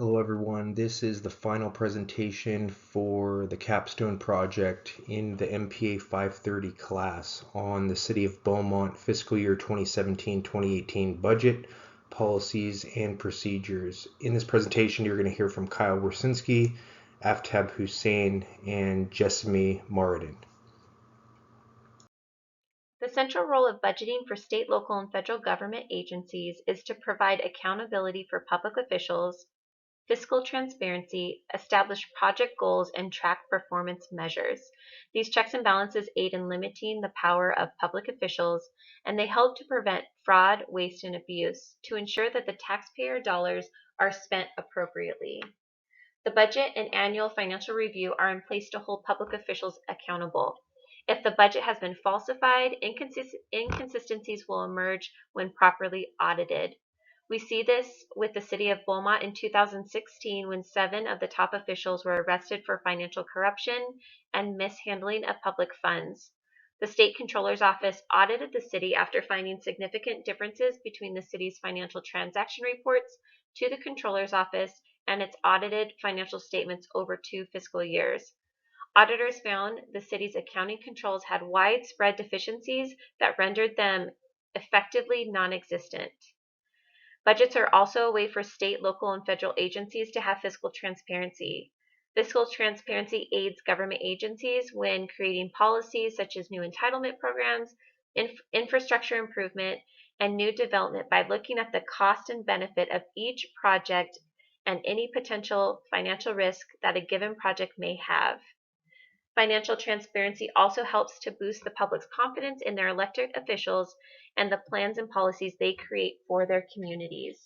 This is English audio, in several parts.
Hello everyone, this is the final presentation for the Capstone project in the MPA 530 class on the City of Beaumont fiscal year 2017-2018 budget, policies, and procedures. In this presentation, you're going to hear from Kyle Wersinski, Aftab Hussein, and Jessamy Maradin. The central role of budgeting for state, local, and federal government agencies is to provide accountability for public officials, fiscal transparency, establish project goals, and track performance measures. These checks and balances aid in limiting the power of public officials, and they help to prevent fraud, waste, and abuse to ensure that the taxpayer dollars are spent appropriately. The budget and annual financial review are in place to hold public officials accountable. If the budget has been falsified, inconsistencies will emerge when properly audited. We see this with the City of Beaumont in 2016 when 7 of the top officials were arrested for financial corruption and mishandling of public funds. The State Controller's Office audited the city after finding significant differences between the city's financial transaction reports to the Controller's Office and its audited financial statements over 2 fiscal years. Auditors found the city's accounting controls had widespread deficiencies that rendered them effectively non-existent. Budgets are also a way for state, local, and federal agencies to have fiscal transparency. Fiscal transparency aids government agencies when creating policies such as new entitlement programs, infrastructure improvement, and new development by looking at the cost and benefit of each project and any potential financial risk that a given project may have. Financial transparency also helps to boost the public's confidence in their elected officials and the plans and policies they create for their communities.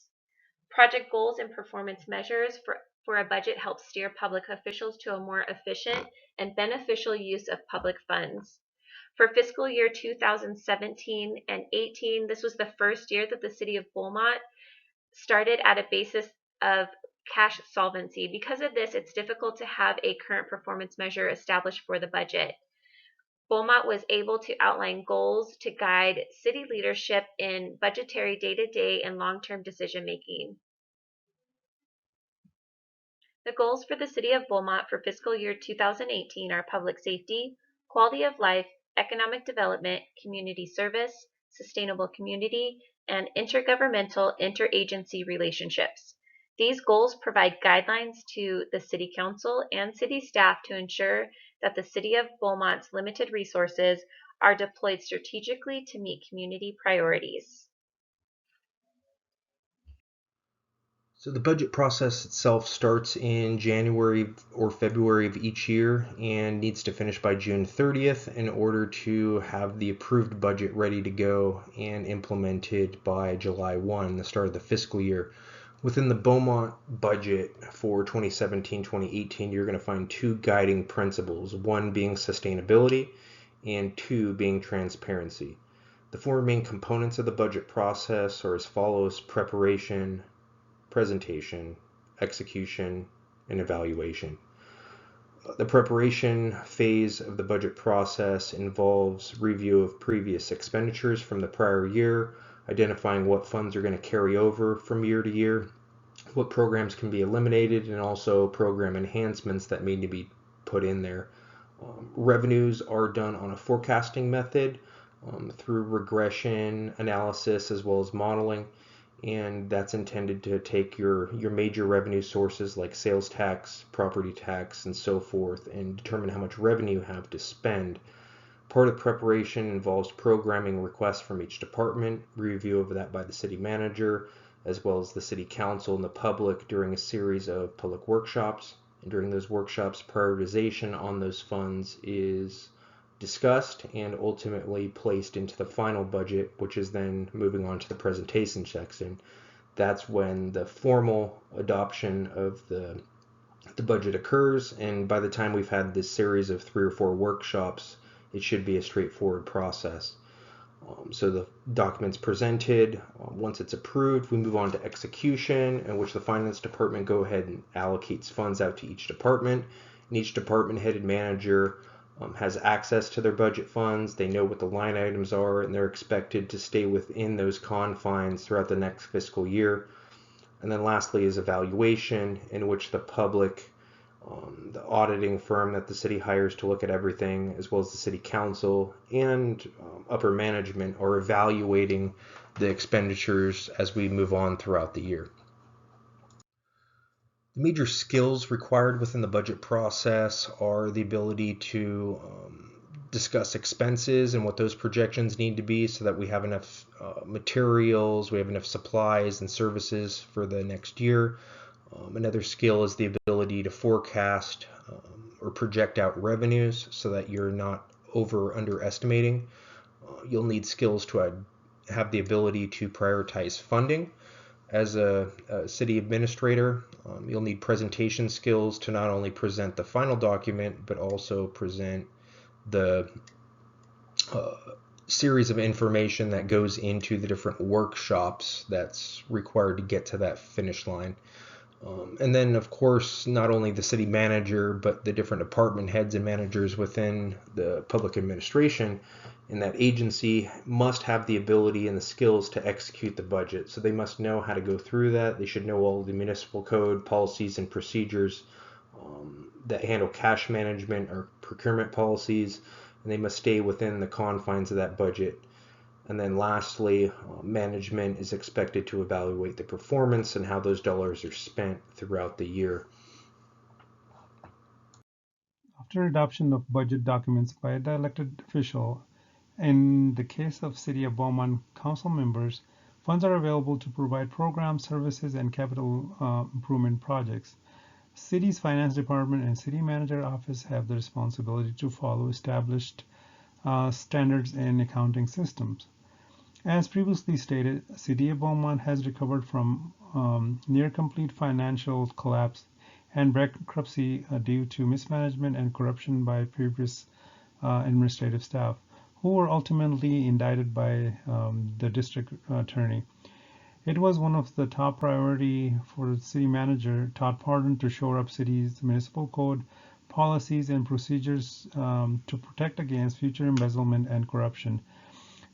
Project goals and performance measures for a budget help steer public officials to a more efficient and beneficial use of public funds. For fiscal year 2017 and 18, this was the first year that the City of Beaumont started at a basis of cash solvency. Because of this, it's difficult to have a current performance measure established for the budget. Beaumont was able to outline goals to guide city leadership in budgetary day-to-day and long-term decision-making. The goals for the City of Beaumont for fiscal year 2018 are public safety, quality of life, economic development, community service, sustainable community, and intergovernmental interagency relationships. These goals provide guidelines to the City Council and City staff to ensure that the City of Beaumont's limited resources are deployed strategically to meet community priorities. So the budget process itself starts in January or February of each year and needs to finish by June 30th in order to have the approved budget ready to go and implemented by July 1, the start of the fiscal year. Within the Beaumont budget for 2017-2018, you're going to find 2 guiding principles, one being sustainability and 2 being transparency. The 4 main components of the budget process are as follows: preparation, presentation, execution, and evaluation. The preparation phase of the budget process involves review of previous expenditures from the prior year, identifying what funds are going to carry over from year to year, what programs can be eliminated, and also program enhancements that need to be put in there. Revenues are done on a forecasting method through regression analysis as well as modeling, and that's intended to take your major revenue sources like sales tax, property tax, and so forth, and determine how much revenue you have to spend. Part of preparation involves programming requests from each department, review of that by the city manager, as well as the city council and the public during a series of public workshops. And during those workshops, prioritization on those funds is discussed and ultimately placed into the final budget, which is then moving on to the presentation section. That's when the formal adoption of the budget occurs, and by the time we've had this series of 3 or 4 workshops, it should be a straightforward process. So the document's presented. Once it's approved, we move on to execution, in which the finance department go ahead and allocates funds out to each department, and each department headed manager has access to their budget funds. They know what the line items are, and they're expected to stay within those confines throughout the next fiscal year. And then lastly is evaluation, in which the public, the auditing firm that the city hires to look at everything, as well as the city council and upper management, are evaluating the expenditures as we move on throughout the year. The major skills required within the budget process are the ability to discuss expenses and what those projections need to be so that we have enough materials, we have enough supplies and services for the next year. Another skill is the ability to forecast or project out revenues so that you're not over or underestimating. You'll need skills to have the ability to prioritize funding. As a city administrator, you'll need presentation skills to not only present the final document, but also present the series of information that goes into the different workshops that's required to get to that finish line. And then, of course, not only the city manager, but the different department heads and managers within the public administration in that agency must have the ability and the skills to execute the budget. So they must know how to go through that. They should know all the municipal code policies and procedures that handle cash management or procurement policies, and they must stay within the confines of that budget. And then lastly, management is expected to evaluate the performance and how those dollars are spent throughout the year. After adoption of budget documents by the elected official, in the case of City of Beaumont council members, funds are available to provide programs, services, and capital improvement projects. City's finance department and city manager office have the responsibility to follow established standards and accounting systems. As previously stated, City of Beaumont has recovered from near complete financial collapse and bankruptcy due to mismanagement and corruption by previous administrative staff, who were ultimately indicted by the district attorney. It was one of the top priority for the city manager, Todd Pardon, to shore up city's municipal code, policies, and procedures to protect against future embezzlement and corruption.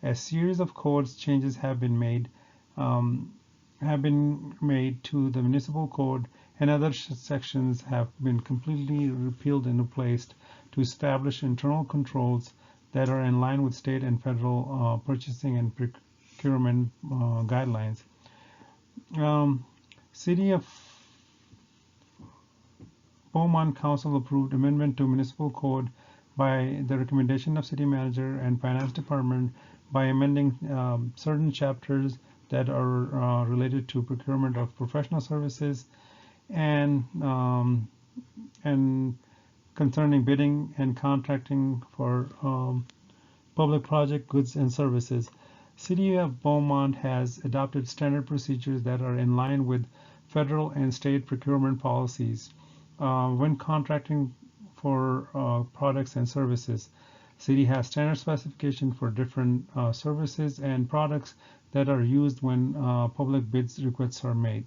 A series of codes changes um, have been made to the municipal code, and other sections have been completely repealed and replaced to establish internal controls that are in line with state and federal purchasing and procurement guidelines. Um, City of Beaumont Council approved amendment to municipal code by the recommendation of city manager and finance department by amending certain chapters that are related to procurement of professional services and and concerning bidding and contracting for public project goods and services. City of Beaumont has adopted standard procedures that are in line with federal and state procurement policies when contracting for products and services. City has standard specification for different services and products that are used when public bids requests are made.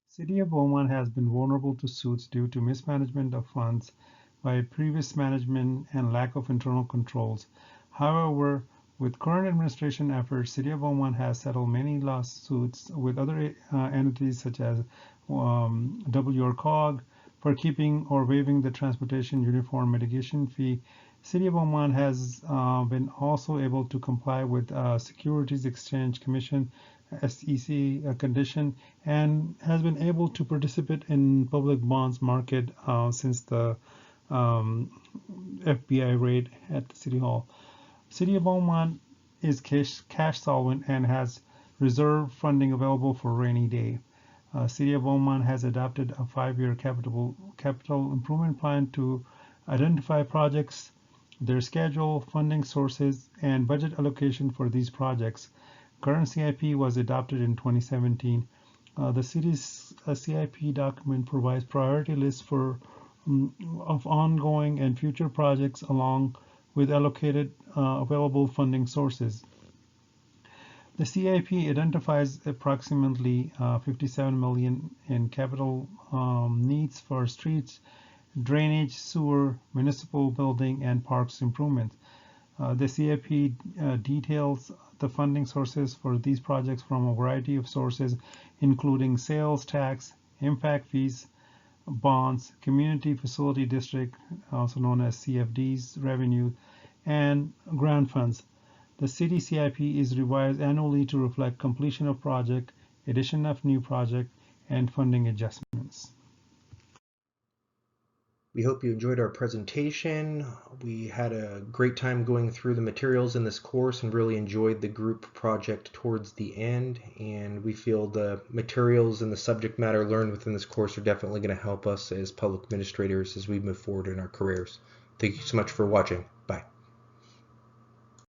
City of Beaumont has been vulnerable to suits due to mismanagement of funds by previous management and lack of internal controls. However, with current administration efforts, City of Beaumont has settled many lawsuits with other entities such as WRCOG for keeping or waiving the transportation uniform mitigation fee. City of Beaumont has been also able to comply with Securities Exchange Commission SEC condition and has been able to participate in public bonds market since the FBI raid at the City Hall. City of Beaumont is cash solvent and has reserve funding available for rainy day. City of Beaumont has adopted a 5-year capital improvement plan to identify projects, their schedule, funding sources, and budget allocation for these projects. Current CIP was adopted in 2017. The city's CIP document provides priority lists of ongoing and future projects along with allocated available funding sources. The CIP identifies approximately 57 million in capital needs for streets, drainage, sewer, municipal building, and parks improvements. The CIP details the funding sources for these projects from a variety of sources, including sales tax, impact fees, bonds, community facility district, also known as CFDs, revenue, and grant funds. The city CIP is revised annually to reflect completion of project, addition of new project, and funding adjustments. We hope you enjoyed our presentation. We had a great time going through the materials in this course and really enjoyed the group project towards the end. And we feel the materials and the subject matter learned within this course are definitely going to help us as public administrators as we move forward in our careers. Thank you so much for watching. Bye.